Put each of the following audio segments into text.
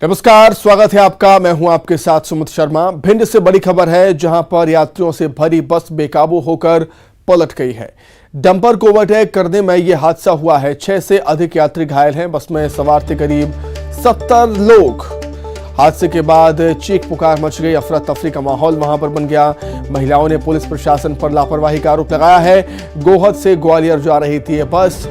नमस्कार, स्वागत है आपका। मैं हूं आपके साथ सुमित शर्मा। भिंड से बड़ी खबर है, जहां पर यात्रियों से भरी बस बेकाबू होकर पलट गई है। डंपर को ओवरटेक करने में यह हादसा हुआ है। 6 से अधिक यात्री घायल हैं। बस में सवार थे करीब 70 लोग। हादसे के बाद चीख पुकार मच गई। अफरा तफरी का माहौल वहां पर बन गया। महिलाओं ने पुलिस प्रशासन पर लापरवाही का आरोप लगाया है। गोहद से ग्वालियर जा रही थी यह बस।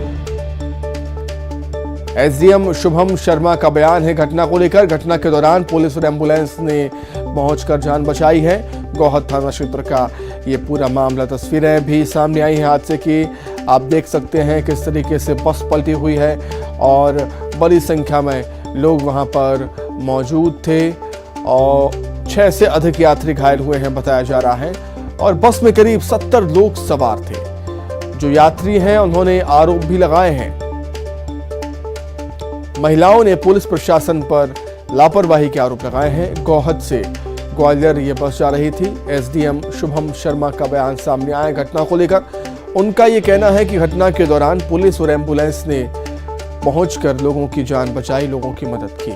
एसडीएम शुभम शर्मा का बयान है घटना को लेकर। घटना के दौरान पुलिस और एम्बुलेंस ने पहुंचकर जान बचाई है। गोहद थाना क्षेत्र का ये पूरा मामला। तस्वीरें भी सामने आई हैं हादसे की। आप देख सकते हैं किस तरीके से बस पलटी हुई है और बड़ी संख्या में लोग वहां पर मौजूद थे और 6 से अधिक यात्री घायल हुए हैं बताया जा रहा है। और बस में करीब 70 लोग सवार थे। जो यात्री हैं उन्होंने आरोप भी लगाए हैं। महिलाओं ने पुलिस प्रशासन पर लापरवाही के आरोप लगाए हैं। गोहद से ग्वालियर ये बस जा रही थी। एसडीएम शुभम शर्मा का बयान सामने आया घटना को लेकर। उनका ये कहना है कि घटना के दौरान पुलिस और एम्बुलेंस ने पहुंचकर लोगों की जान बचाई, लोगों की मदद की।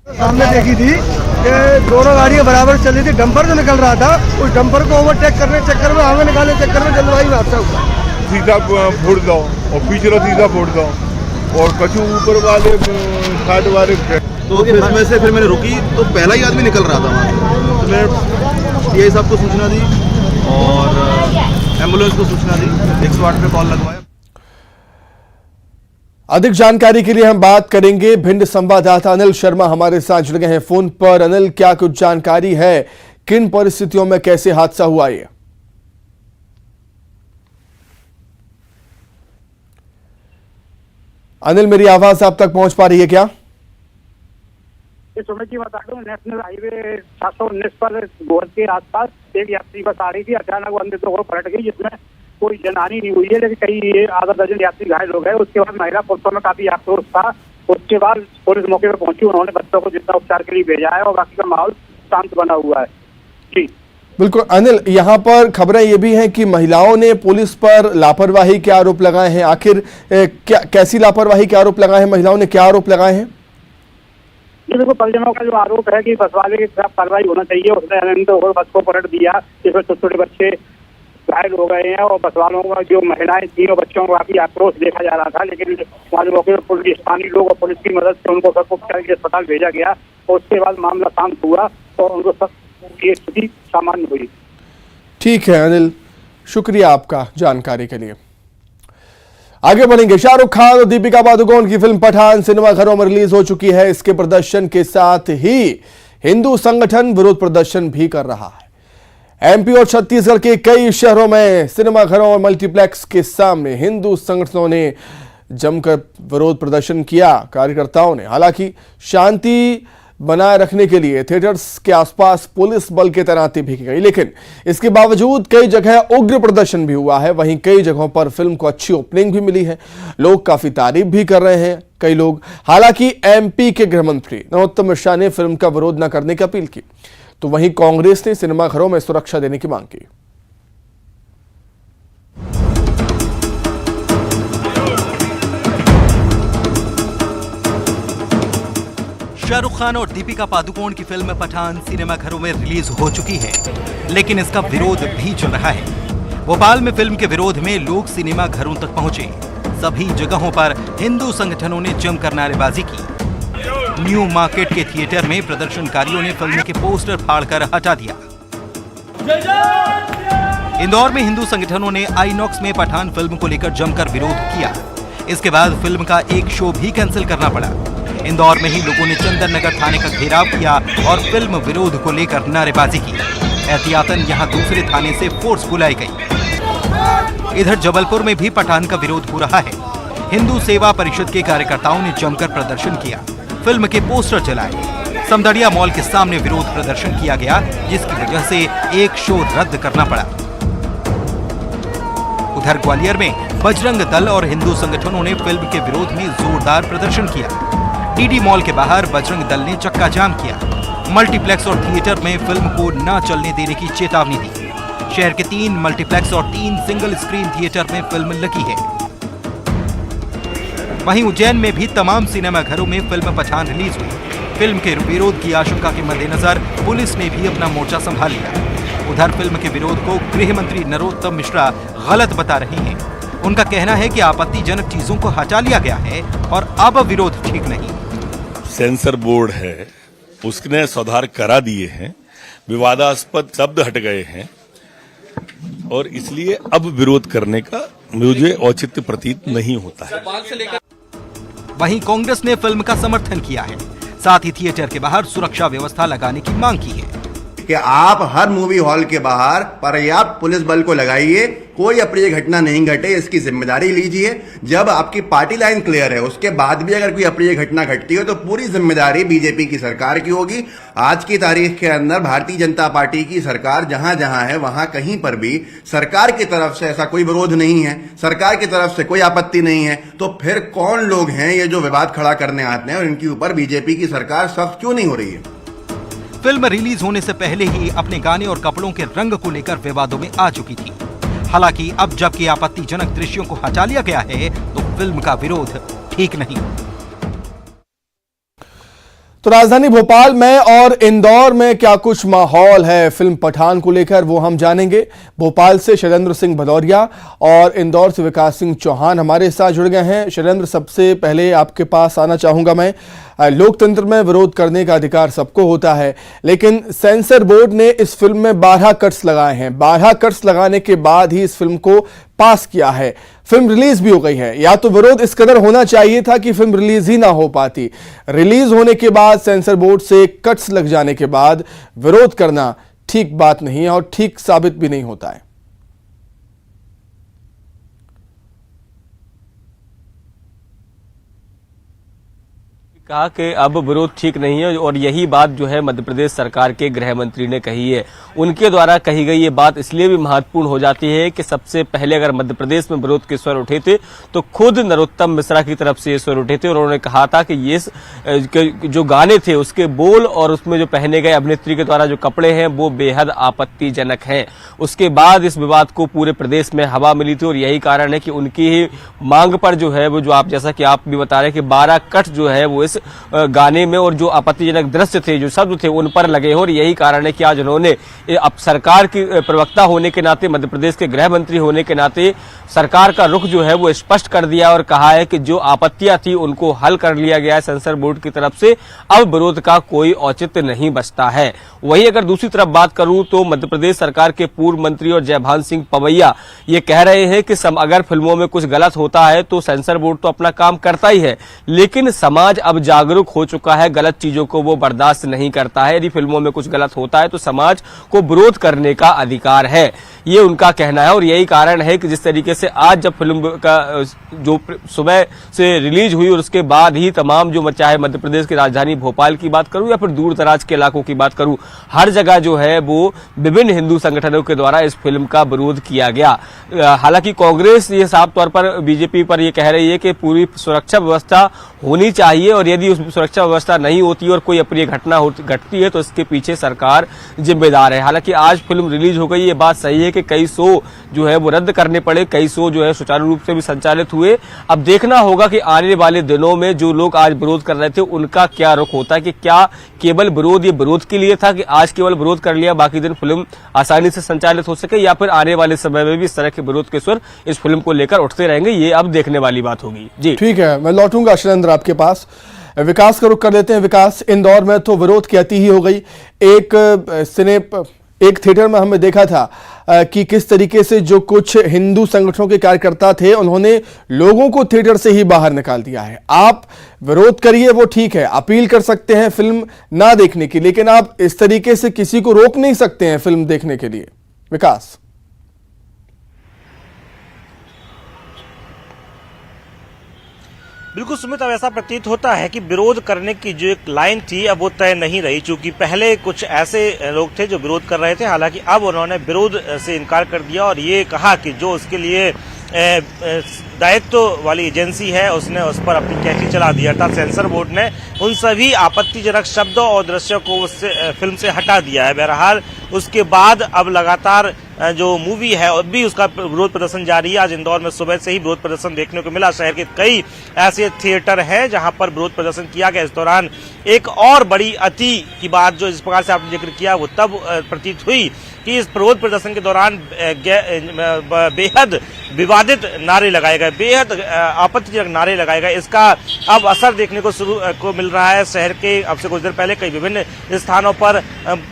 सामने देखी थी कि दोनों गाड़ियां बराबर चल रही थी। डंपर जो निकल रहा था, उस डंपर को ओवरटेक करने के चक्कर में, आगे निकालने के चक्कर में जल्दबाजी में हादसा हुआ। सीधा फोड़ दो और पिछला सीधा फोड़ दो और कछु ऊपर वाले साइड वाले। तो इसमें से फिर मैंने रुकी तो पहला ही आदमी निकल रहा था वहाँ। तो मैंने सीआई साहब को सूचना दी और एम्बुलेंस को सूचना दी, 108 पे कॉल लगवाया। अधिक जानकारी के लिए हम बात करेंगे। भिंड संवाददाता अनिल शर्मा हमारे साथ जुड़ गए हैं फोन पर। अनिल, क्या कुछ जानकारी है? किन परिस्थितियों में कैसे हादसा हुआ ये? अनिल, मेरी आवाज आप तक पहुंच पा रही है क्या? इस समय की बता दूं, नेशनल हाईवे 719 पर गोहद के आसपास एक यात्री बस आ रही थी। अचानक वो अंदर तो पलट गई, जिसमें कोई जनहानि नहीं हुई है, लेकिन कई आधा दर्जन यात्री घायल हो गए। उसके बाद महिला पुलिसों में काफी आक्रोश था। उसके बाद पुलिस मौके पर पहुंची। उन्होंने बच्चों को जितना उपचार के लिए भेजा है और बाकी का माहौल शांत बना हुआ है। जी बिल्कुल अनिल, यहाँ पर खबरें ये भी हैं कि महिलाओं ने पुलिस पर लापरवाही के आरोप लगाए हैं। आखिर कैसी लापरवाही के आरोप लगाए हैं? महिलाओं ने क्या आरोप लगाए हैं? ये देखो, परिजनों का जो आरोप है कि बस वाले के खिलाफ कार्रवाई होना चाहिए। उसने अनंत होकर बस को पलट दिया, जिसमें छोटे छोटे बच्चे घायल हो गए हैं और बस वालों का जो महिलाएं थी और बच्चों को काफी आक्रोश देखा जा रहा था। लेकिन वहाँ मौके पर पुलिस, स्थानीय लोग और पुलिस की मदद से उनको सबको उपचार के लिए अस्पताल भेजा गया और उसके बाद मामला शांत हुआ और उनको सब की स्थिति सामान्य हुई। ठीक है अनिल, शुक्रिया आपका जानकारी के लिए। आगे बढ़ेंगे। शाहरुख खान और दीपिका पादुकोण की फिल्म पठान सिनेमाघरों में रिलीज हो चुकी है। इसके प्रदर्शन के साथ ही हिंदू संगठन विरोध प्रदर्शन भी कर रहा है। एमपी और छत्तीसगढ़ के कई शहरों में सिनेमाघरों और मल्टीप्लेक्स के सामने हिंदू संगठनों ने जमकर विरोध प्रदर्शन किया। कार्यकर्ताओं ने हालांकि शांति बनाए रखने के लिए थिएटर्स के आसपास पुलिस बल की तैनाती भी की गई, लेकिन इसके बावजूद कई जगह उग्र प्रदर्शन भी हुआ है। वहीं कई जगहों पर फिल्म को अच्छी ओपनिंग भी मिली है। लोग काफी तारीफ भी कर रहे हैं कई लोग। हालांकि एमपी के गृह मंत्री नरोत्तम मिश्रा ने फिल्म का विरोध न करने की अपील की, तो वहीं कांग्रेस ने सिनेमाघरों में सुरक्षा देने की मांग की। शाहरुख खान और दीपिका पादुकोण की फिल्म पठान सिनेमाघरों में रिलीज हो चुकी है, लेकिन इसका विरोध भी चल रहा है। भोपाल में फिल्म के विरोध में लोग सिनेमाघरों तक पहुंचे। सभी जगहों पर हिंदू संगठनों ने जमकर नारेबाजी की। न्यू मार्केट के थिएटर में प्रदर्शनकारियों ने फिल्म के पोस्टर फाड़कर हटा दिया। इंदौर में हिंदू संगठनों ने आईनॉक्स में पठान फिल्म को लेकर जमकर विरोध किया। इसके बाद फिल्म का एक शो भी कैंसिल करना पड़ा। इंदौर में ही लोगों ने चंदन नगर थाने का घेराव किया और फिल्म विरोध को लेकर नारेबाजी की। एहतियातन यहां दूसरे थाने से फोर्स बुलाई गई। इधर जबलपुर में भी पठान का विरोध हो रहा है। हिंदू सेवा परिषद के कार्यकर्ताओं ने जमकर प्रदर्शन किया, फिल्म के पोस्टर जलाए। समदड़िया मॉल के सामने विरोध प्रदर्शन किया गया, जिसकी वजह से एक शो रद्द करना पड़ा। उधर ग्वालियर में बजरंग दल और हिंदू संगठनों ने फिल्म के विरोध में जोरदार प्रदर्शन किया। डीडी मॉल के बाहर बजरंग दल ने चक्का जाम किया। मल्टीप्लेक्स और थिएटर में फिल्म को न चलने देने की चेतावनी दी। शहर के 3 मल्टीप्लेक्स और 3 सिंगल स्क्रीन थिएटर में फिल्म लगी है। वहीं उज्जैन में भी तमाम सिनेमाघरों में फिल्म पठान रिलीज हुई। फिल्म के विरोध की आशंका के मद्देनजर पुलिस ने भी अपना मोर्चा संभाल लिया। उधर फिल्म के विरोध को गृह मंत्री नरोत्तम मिश्रा गलत बता रहे हैं। उनका कहना है कि आपत्तिजनक चीजों को हटा लिया गया है और अब विरोध ठीक नहीं। सेंसर बोर्ड है, उसने सुधार करा दिए हैं, विवादास्पद शब्द हट गए हैं और इसलिए अब विरोध करने का मुझे औचित्य प्रतीत नहीं होता है। वहीं कांग्रेस ने फिल्म का समर्थन किया है, साथ ही थिएटर के बाहर सुरक्षा व्यवस्था लगाने की मांग की है कि आप हर मूवी हॉल के बाहर पर्याप्त पुलिस बल को लगाइए, कोई अप्रिय घटना नहीं घटे, इसकी जिम्मेदारी लीजिए। जब आपकी पार्टी लाइन क्लियर है उसके बाद भी अगर कोई अप्रिय घटना घटती हो तो पूरी जिम्मेदारी बीजेपी की सरकार की होगी। आज की तारीख के अंदर भारतीय जनता पार्टी की सरकार जहां जहां है वहां कहीं पर भी सरकार की तरफ से ऐसा कोई विरोध नहीं है, सरकार की तरफ से कोई आपत्ति नहीं है, तो फिर कौन लोग हैं ये जो विवाद खड़ा करने आते हैं और इनके ऊपर बीजेपी की सरकार सख्त क्यों नहीं हो रही है? फिल्म रिलीज होने से पहले ही अपने गाने और कपड़ों के रंग को लेकर विवादों में आ चुकी थी। हालांकि अब जबकि आपत्तिजनक दृश्यों को हटा लिया गया है तो फिल्म का विरोध ठीक नहीं। तो राजधानी भोपाल में और इंदौर में क्या कुछ माहौल है फिल्म पठान को लेकर, वो हम जानेंगे। भोपाल से शैलेंद्र सिंह भदौरिया और इंदौर से विकास सिंह चौहान हमारे साथ जुड़ गए हैं। शैलेंद्र, सबसे पहले आपके पास आना चाहूंगा मैं। लोकतंत्र में विरोध करने का अधिकार सबको होता है, लेकिन सेंसर बोर्ड ने इस फिल्म में 12 कट्स लगाए हैं। 12 कट्स लगाने के बाद ही इस फिल्म को पास किया है। फिल्म रिलीज भी हो गई है। या तो विरोध इस कदर होना चाहिए था कि फिल्म रिलीज ही ना हो पाती। रिलीज होने के बाद सेंसर बोर्ड से कट्स लग जाने के बाद विरोध करना ठीक बात नहीं है और ठीक साबित भी नहीं होता है। कहा कि अब विरोध ठीक नहीं है और यही बात जो है मध्य प्रदेश सरकार के गृह मंत्री ने कही है। उनके द्वारा कही गई ये बात इसलिए भी महत्वपूर्ण हो जाती है कि सबसे पहले अगर मध्य प्रदेश में विरोध के स्वर उठे थे तो खुद नरोत्तम मिश्रा की तरफ से ये स्वर उठे थे और उन्होंने कहा था कि ये जो गाने थे उसके बोल और उसमें जो पहने गए अभिनेत्री के द्वारा जो कपड़े हैं वो बेहद आपत्तिजनक हैं। उसके बाद इस विवाद को पूरे प्रदेश में हवा मिली थी और यही कारण है कि उनकी ही मांग पर जो है वो जो आप जैसा कि आप भी बता रहे हैं कि 12 कट जो है वो इस गाने में और जो आपत्तिजनक दृश्य थे, जो शब्द थे, उन पर लगे हो और यही कारण है कि आज उन्होंने अब सरकार की प्रवक्ता होने के नाते, मध्य प्रदेश के गृह मंत्री होने के नाते सरकार का रुख जो है वो स्पष्ट कर दिया और कहा है कि जो आपत्तियां थी उनको हल कर लिया गया है सेंसर बोर्ड की तरफ से। अब विरोध का कोई औचित्य नहीं बचता है। वहीं अगर दूसरी तरफ बात करूं तो मध्य प्रदेश सरकार के पूर्व मंत्री और जयभान सिंह पवैया ये कह रहे हैं कि अगर फिल्मों में कुछ गलत होता है तो सेंसर बोर्ड तो अपना काम करता ही है, लेकिन समाज अब जागरूक हो चुका है, गलत चीजों को वो बर्दाश्त नहीं करता है। यदि फिल्मों में कुछ गलत होता है तो समाज को विरोध करने का अधिकार है, ये उनका कहना है। और यही कारण है कि जिस तरीके से आज जब फिल्म का जो सुबह से रिलीज हुई और उसके बाद ही तमाम जो चाहे मध्य प्रदेश की राजधानी भोपाल की बात करूं या फिर दूर दराज के इलाकों की बात करूं, हर जगह जो है वो विभिन्न हिंदू संगठनों के द्वारा इस फिल्म का विरोध किया गया। हालांकि कांग्रेस ये साफ तौर पर बीजेपी पर ये कह रही है कि पूरी सुरक्षा व्यवस्था होनी चाहिए और यदि उस सुरक्षा व्यवस्था नहीं होती और कोई अप्रिय घटना घटती है तो इसके पीछे सरकार जिम्मेदार है। हालांकि आज फिल्म रिलीज हो गई, ये बात सही है कि कई शो जो है वो रद्द करने पड़े, कई शो जो है सुचारू रूप से भी संचालित हुए। अब देखना होगा कि आने वाले दिनों में जो लोग आज विरोध कर रहे थे उनका क्या रुख होता है, कि क्या केवल विरोध ये विरोध के लिए था कि आज केवल विरोध कर लिया, बाकी दिन फिल्म आसानी से संचालित हो सके, या फिर आने वाले समय में भी इस तरह के विरोध के स्वर इस फिल्म को लेकर उठते रहेंगे। ये अब देखने वाली बात होगी। जी ठीक है, मैं लौटूंगा शैलेंद्र आपके पास। विकास का रुख कर लेते हैं। विकास, इंदौर में तो विरोध की अति ही हो गई। एक थिएटर में हमने देखा था कि किस तरीके से जो कुछ हिंदू संगठनों के कार्यकर्ता थे उन्होंने लोगों को थिएटर से ही बाहर निकाल दिया है। आप विरोध करिए, वो ठीक है, अपील कर सकते हैं फिल्म ना देखने की, लेकिन आप इस तरीके से किसी को रोक नहीं सकते हैं फिल्म देखने के लिए। विकास, बिल्कुल सुमित, अब ऐसा प्रतीत होता है कि विरोध करने की जो एक लाइन थी अब वो तय नहीं रही, क्योंकि पहले कुछ ऐसे लोग थे जो विरोध कर रहे थे। हालांकि अब उन्होंने विरोध से इनकार कर दिया और ये कहा कि जो उसके लिए दायित्व वाली एजेंसी है उसने उस पर अपनी कैंची चला दी, अर्थात सेंसर बोर्ड ने उन सभी आपत्तिजनक शब्दों और दृश्यों को उससे फिल्म से हटा दिया है। बहरहाल उसके बाद अब लगातार जो मूवी है अब भी उसका विरोध प्रदर्शन जारी है। आज इंदौर में सुबह से ही विरोध प्रदर्शन देखने को मिला। शहर के कई ऐसे थिएटर हैं जहां पर विरोध प्रदर्शन किया गया। इस दौरान एक और बड़ी अति की बात जो इस प्रकार से आपने जिक्र किया वो तब प्रतीत हुई कि इस विरोध प्रदर्शन के दौरान बेहद विवादित नारे लगाए गए, बेहद आपत्तिजनक नारे लगाए गए। इसका अब असर देखने को मिल रहा है। शहर के अब से कुछ देर पहले कई विभिन्न स्थानों पर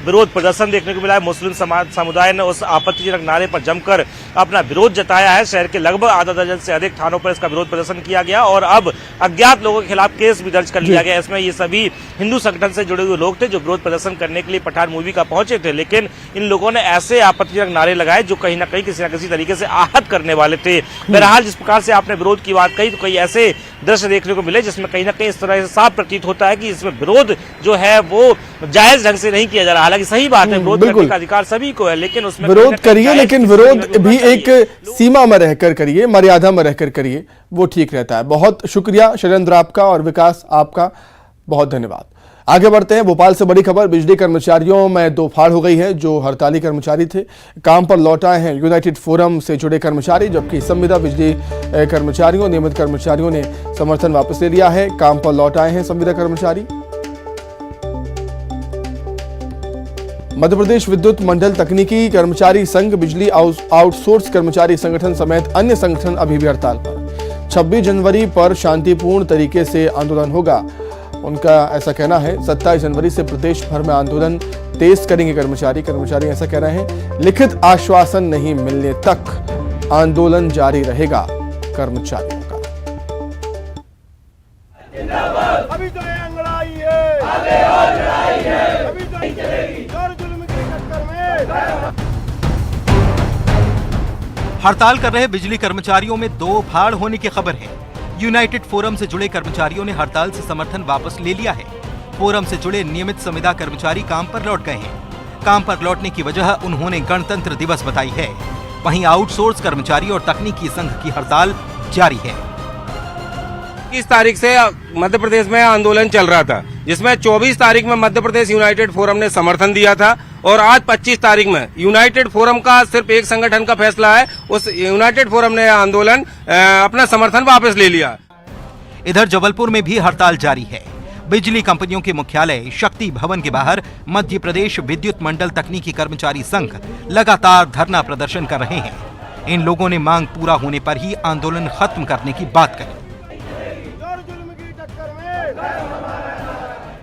विरोध प्रदर्शन देखने को मिला है। मुस्लिम समुदाय ने उस आपत्तिजनक नारे पर जमकर अपना विरोध जताया है। शहर के लगभग आधा दर्जन से अधिक थानों पर इसका विरोध प्रदर्शन किया गया और अब अज्ञात लोगों के खिलाफ केस भी दर्ज कर लिया गया। इसमें ये सभी हिंदू संगठन से जुड़े हुए लोग थे जो विरोध प्रदर्शन करने के लिए पठान मूवी का पहुंचे थे, लेकिन इन लोगों ने ऐसे आपत्तिजनक नारे लगाए जो कहीं ना कहीं किसी न किसी तरीके से आहत करने वाले थे। बहरहाल जिस प्रकार से आपने विरोध की बात कही तो कई ऐसे दृश्य देखने को मिले जिसमें कहीं ना कहीं इस तरह से साफ प्रतीत होता है कि इसमें विरोध जो है वो जायज ढंग से नहीं किया जा रहा। हालांकि सही बात है, विरोध करने का अधिकार सभी को है, लेकिन उसमें विरोध करिए, लेकिन विरोध भी एक सीमा में रहकर करिए, मर्यादा में रहकर करिए, वो ठीक रहता है। बहुत शुक्रिया शैलेंद्र आपका और विकास आपका, बहुत धन्यवाद। आगे बढ़ते हैं। भोपाल से बड़ी खबर, बिजली कर्मचारियों में दो फाड़ हो गई है। जो हड़ताली कर्मचारी थे काम पर लौट आए हैं यूनाइटेड फोरम से जुड़े कर्मचारी, जबकि संविदा बिजली कर्मचारियों, नियमित कर्मचारियों ने समर्थन वापस ले लिया है। काम पर लौट आए हैं संविदा कर्मचारी। मध्य प्रदेश विद्युत मंडल तकनीकी कर्मचारी संघ, बिजली आउटसोर्स कर्मचारी संगठन समेत अन्य संगठन अभी भी हड़ताल पर। 26 जनवरी पर शांतिपूर्ण तरीके से आंदोलन होगा, उनका ऐसा कहना है। 27 जनवरी से प्रदेश भर में आंदोलन तेज करेंगे कर्मचारी ऐसा कह रहे हैं। लिखित आश्वासन नहीं मिलने तक आंदोलन जारी रहेगा कर्मचारियों का। अभी तो ये अंगड़ाई है, आगे और लड़ाई है, अभी तो चलेगी और जुल्म के चक्कर में। हड़ताल कर रहे बिजली कर्मचारियों में दो फाड़ होने की खबर है। यूनाइटेड फोरम से जुड़े कर्मचारियों ने हड़ताल से समर्थन वापस ले लिया है। फोरम से जुड़े नियमित संविदा कर्मचारी काम पर लौट गए हैं। काम पर लौटने की वजह उन्होंने गणतंत्र दिवस बताई है। वहीं आउटसोर्स कर्मचारी और तकनीकी संघ की हड़ताल जारी है। 21 तारीख से मध्य प्रदेश में आंदोलन चल रहा था, जिसमें 24 तारीख में मध्य प्रदेश यूनाइटेड फोरम ने समर्थन दिया था और आज 25 तारीख में यूनाइटेड फोरम का सिर्फ एक संगठन का फैसला है, उस यूनाइटेड फोरम ने आंदोलन अपना समर्थन वापस ले लिया। इधर जबलपुर में भी हड़ताल जारी है। बिजली कंपनियों के मुख्यालय शक्ति भवन के बाहर मध्य प्रदेश विद्युत मंडल तकनीकी कर्मचारी संघ लगातार धरना प्रदर्शन कर रहे हैं। इन लोगों ने मांग पूरा होने पर ही आंदोलन खत्म करने की बात कही।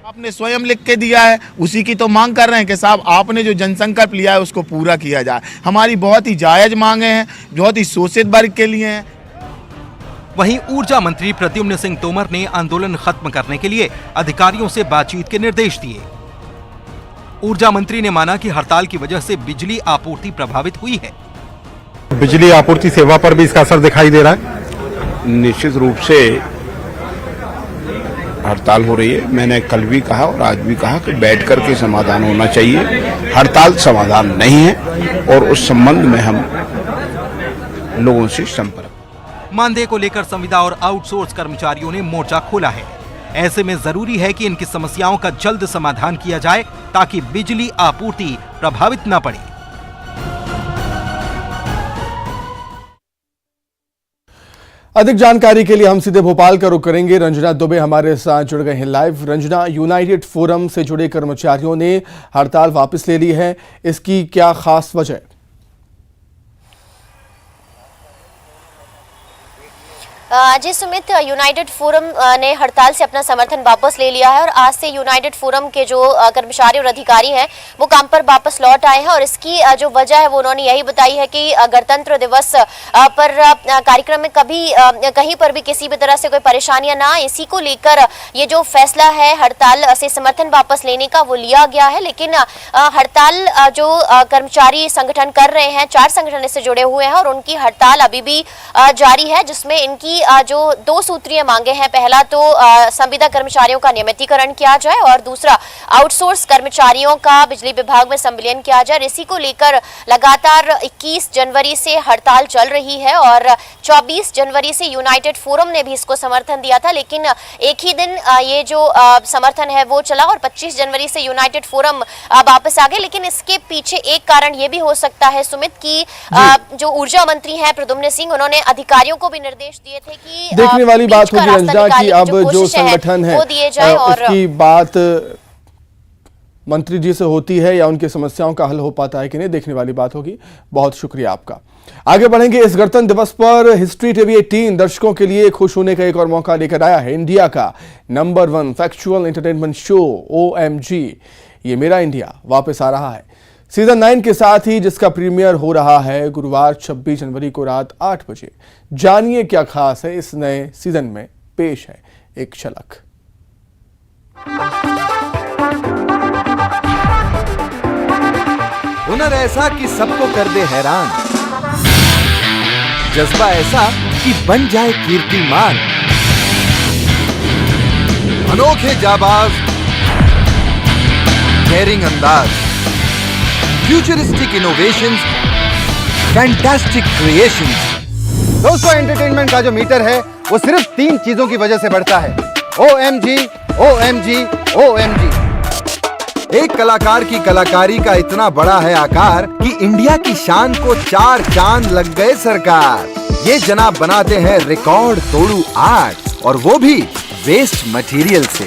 आपने स्वयं लिख के दिया है, उसी की तो मांग कर रहे हैं कि साहब आपने जो जनसंकल्प लिया है उसको पूरा किया जाए। हमारी बहुत ही जायज मांगे हैं, बहुत ही शोषित वर्ग के लिए हैं। वहीं ऊर्जा मंत्री प्रद्युम्न सिंह तोमर ने आंदोलन खत्म करने के लिए अधिकारियों से बातचीत के निर्देश दिए। ऊर्जा मंत्री ने माना कि हड़ताल की वजह से बिजली आपूर्ति प्रभावित हुई है। बिजली आपूर्ति सेवा पर भी इसका असर दिखाई दे रहा है। निश्चित रूप से हड़ताल हो रही है। मैंने कल भी कहा और आज भी कहा कि बैठ कर के समाधान होना चाहिए। हड़ताल समाधान नहीं है और उस संबंध में हम लोगों से संपर्क। मानदेय को लेकर संविदा और आउटसोर्स कर्मचारियों ने मोर्चा खोला है। ऐसे में जरूरी है कि इनकी समस्याओं का जल्द समाधान किया जाए ताकि बिजली आपूर्ति प्रभावित न पड़े। अधिक जानकारी के लिए हम सीधे भोपाल का रुख करेंगे। रंजना दुबे हमारे साथ जुड़ गए हैं लाइव। रंजना, यूनाइटेड फोरम से जुड़े कर्मचारियों ने हड़ताल वापस ले ली है, इसकी क्या खास वजह? जी सुमित, यूनाइटेड फोरम ने हड़ताल से अपना समर्थन वापस ले लिया है और आज से यूनाइटेड फोरम के जो कर्मचारी और अधिकारी हैं वो काम पर वापस लौट आए हैं और इसकी जो वजह है वो उन्होंने यही बताई है कि गणतंत्र दिवस पर कार्यक्रम में कहीं पर भी किसी भी तरह से कोई परेशानियां ना आए, इसी को लेकर ये जो फैसला है हड़ताल से समर्थन वापस लेने का वो लिया गया है। लेकिन हड़ताल जो कर्मचारी संगठन कर रहे हैं, 4 संगठन इससे जुड़े हुए हैं और उनकी हड़ताल अभी भी जारी है, जिसमें इनकी जो 2 सूत्रीय मांगे हैं, पहला तो संविदा कर्मचारियों का नियमितीकरण किया जाए और दूसरा आउटसोर्स कर्मचारियों का बिजली विभाग में संविलियन किया जाए। इसी को लेकर लगातार 21 जनवरी से हड़ताल चल रही है और 24 जनवरी से यूनाइटेड फोरम ने भी इसको समर्थन दिया था, लेकिन एक ही दिन ये जो समर्थन है वो चला और 25 जनवरी से यूनाइटेड फोरम वापस आ गए। लेकिन इसके पीछे एक कारण ये भी हो सकता है सुमित की जो ऊर्जा मंत्री हैं प्रद्युम्न सिंह, उन्होंने अधिकारियों को भी निर्देश दिए थे कि देखने वाली बात होगी रंजना की अब जो संगठन है उसकी बात मंत्री जी से होती है या उनकी समस्याओं का हल हो पाता है कि नहीं, देखने वाली बात होगी। बहुत शुक्रिया आपका। आगे बढ़ेंगे। इस गणतंत्र दिवस पर हिस्ट्री टीवी 18 दर्शकों के लिए खुश होने का एक और मौका लेकर आया है। इंडिया का number 1 factual entertainment show OMG ये मेरा इंडिया वापस आ रहा है सीजन 9 के साथ ही, जिसका प्रीमियर हो रहा है गुरुवार 26 जनवरी को रात 8 बजे। जानिए क्या खास है इस नए सीजन में, पेश है एक झलक। हुनर ऐसा कि सबको कर दे हैरान, जज्बा ऐसा कि बन जाए कीर्तिमान, अनोखे जाबाज, डेयरिंग अंदाज, फ्यूचरिस्टिक इनोवेशंस, फैंटास्टिक क्रिएशंस। दोस्तों, एंटरटेनमेंट का जो मीटर है वो सिर्फ 3 चीजों की वजह से बढ़ता है। OMG, OMG, OMG। एक कलाकार की कलाकारी का इतना बड़ा है आकार कि इंडिया की शान को 4 चांद लग गए सरकार। ये जनाब बनाते हैं रिकॉर्ड तोड़ू आर्ट, और वो भी वेस्ट मटेरियल से।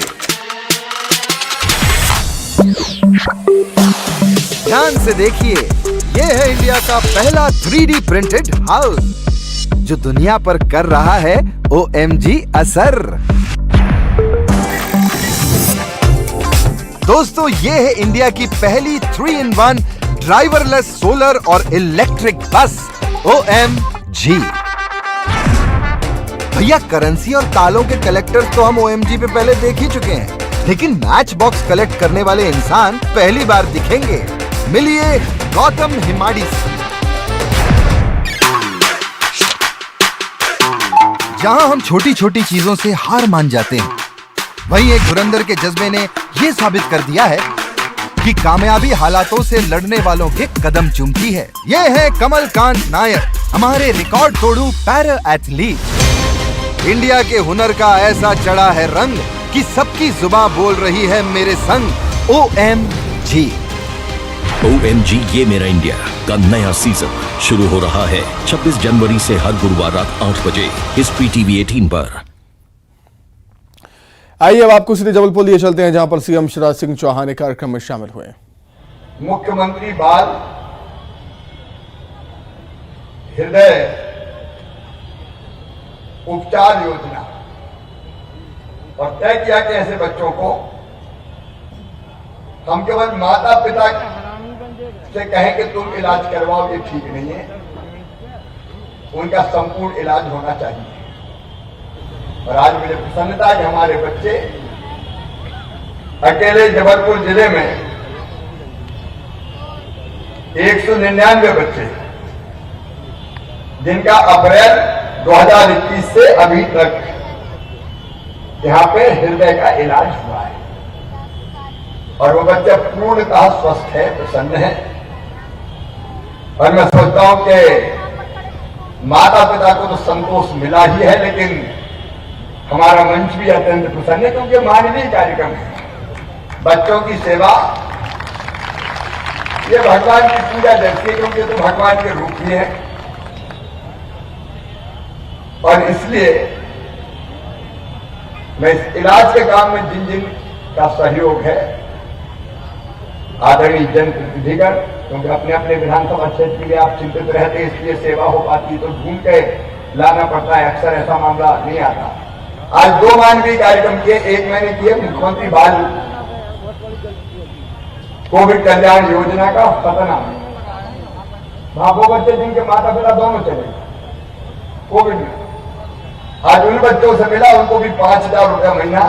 ध्यान से देखिए, ये है इंडिया का पहला 3D प्रिंटेड हाउस जो दुनिया पर कर रहा है OMG असर। दोस्तों, ये है इंडिया की पहली 3-in-1 ड्राइवरलेस सोलर और इलेक्ट्रिक बस OMG। भैया, करेंसी और तालों के कलेक्टर्स तो हम OMG पे पहले देख ही चुके हैं, लेकिन मैच बॉक्स कलेक्ट करने वाले इंसान पहली बार दिखेंगे। मिलिए गौतम हिमाड़ी से। जहां हम छोटी छोटी चीजों से हार मान जाते हैं, वहीं एक धुरंधर के जज्बे ने यह साबित कर दिया है कि कामयाबी हालातों से लड़ने वालों के कदम चूमती है। ये है कमलकांत नायर, हमारे रिकॉर्ड तोड़ू पैरा एथलीट। इंडिया के हुनर का ऐसा चढ़ा है रंग कि सबकी जुबान बोल रही है मेरे संग OMG। OMG ये मेरा इंडिया का नया सीजन शुरू हो रहा है 26 जनवरी से हर गुरुवार रात 8 बजे हिस्ट्री टीवी 18 पर। आइए अब आपको सीधे जबलपुर लिए चलते हैं, जहां पर CM शिवराज सिंह चौहान एक कार्यक्रम में शामिल हुए। मुख्यमंत्री बाल हृदय उपचार योजना और तय किया कि ऐसे बच्चों को हम केवल माता पिता से कहें कि तुम इलाज करवाओ, ये ठीक नहीं है, उनका संपूर्ण इलाज होना चाहिए। और आज मुझे प्रसन्नता है कि हमारे बच्चे अकेले जबलपुर जिले में 199 बच्चे जिनका अप्रैल 2021 से अभी तक यहाँ पे हृदय का इलाज हुआ है, और वो बच्चा पूर्णतः स्वस्थ है, प्रसन्न है। और मैं सोचता हूं कि माता पिता को तो संतोष मिला ही है, लेकिन हमारा मंच भी अत्यंत प्रसन्न है, क्योंकि मानवीय कार्यक्रम है। बच्चों की सेवा ये भगवान की पूजा जैसी है, क्योंकि तो भगवान के रूप ही है। और इसलिए मैं इस इलाज के काम में जिन जिन का सहयोग है, आदरणीय जनप्रतिनिधिगण, क्योंकि अपने अपने विधानसभा क्षेत्र के लिए आप चिंतित रहते, इसलिए सेवा हो पाती तो ढूंढ के लाना पड़ता है, अक्सर ऐसा मामला नहीं आता। आज 2 मानवीय कार्यक्रम किए, एक मैंने किया मुख्यमंत्री बाल कोविड कल्याण योजना का सतना में। वहां वो बच्चे जिनके माता पिता दोनों चले कोविड में, आज उन बच्चों से मिला, उनको भी 5,000 रुपया महीना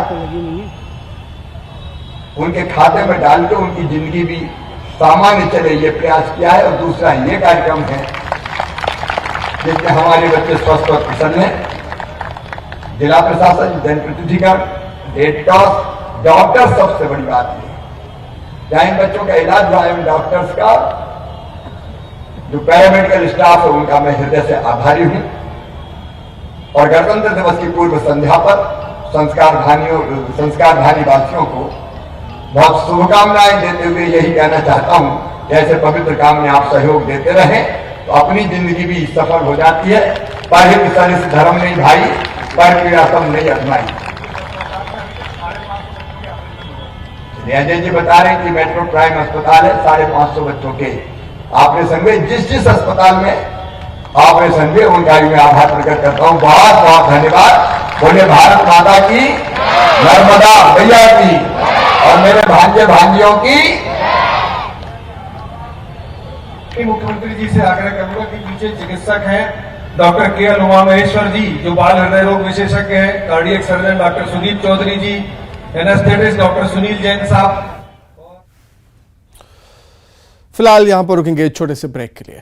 उनके खाते में डाल के उनकी जिंदगी भी सामान्य चले, ये प्रयास किया है। और दूसरा ये कार्यक्रम है जिसमें हमारे बच्चे स्वस्थ और प्रसन्न हैं। जिला प्रशासन, जनप्रतिनिधिगण, रेड क्रॉस, डॉक्टर, सबसे बड़ी बात है जहां इन बच्चों का इलाज हुआ है, डॉक्टर्स का, जो पैरामेडिकल स्टाफ है, उनका मैं हृदय से आभारी हूं। और गणतंत्र दिवस की पूर्व संध्या पर संस्कारधानी वासियों को बहुत शुभकामनाएं देते हुए यही कहना चाहता हूं कि ऐसे पवित्र काम में आप सहयोग देते रहें तो अपनी जिंदगी भी सफल हो जाती है। पर सरिस धर्म नहीं भाई, पर पीड़ा सम नहीं अजमाई। अजय जी बता रहे कि मेट्रो प्राइम अस्पताल है, 550 बच्चों के ऑपरेशन हुए। जिस अस्पताल में ऑपरेशन हुए उनका भी मैं आभार प्रकट करता हूँ। बहुत बहुत धन्यवाद। बोले भारत माता की, नर्मदा भैया की, और मेरे भांजे भांजियों की। मुख्यमंत्री जी से आग्रह करूंगा कि पीछे चिकित्सक हैं डॉक्टर के एल उमा महेश्वर जी, जो बाल हृदय रोग विशेषज्ञ हैं, cardiac surgeon doctor Sudeep Chaudhary ji, anaesthetist doctor Sunil Jain साहब। फिलहाल यहां पर रुकेंगे छोटे से ब्रेक के लिए।